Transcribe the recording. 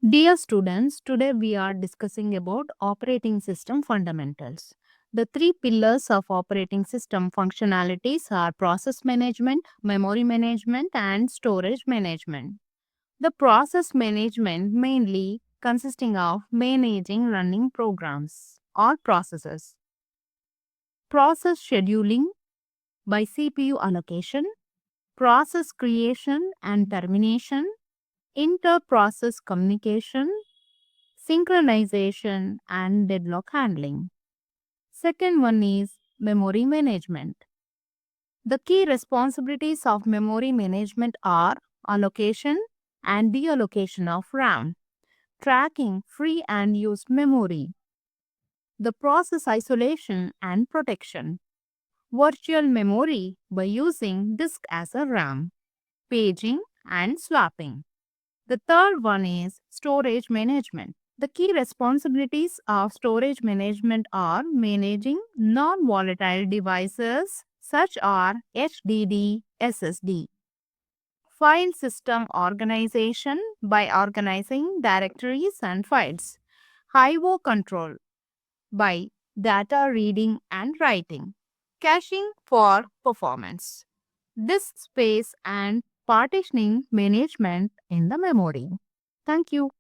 Dear students, today we are discussing about operating system fundamentals. The three pillars of operating system functionalities are process management, memory management, and storage management. The process management mainly consisting of managing running programs or processes, process scheduling by CPU allocation, process creation and termination, inter-process communication, synchronization, and deadlock handling. Second one is memory management. The key responsibilities of memory management are allocation and deallocation of RAM, tracking free and used memory, the process isolation and protection, virtual memory by using disk as a RAM, paging and swapping. The third one is storage management. The key responsibilities of storage management are managing non volatile devices such as HDD, SSD, file system organization by organizing directories and files, IO control by data reading and writing, caching for performance, disk space and partitioning management in the memory. Thank you.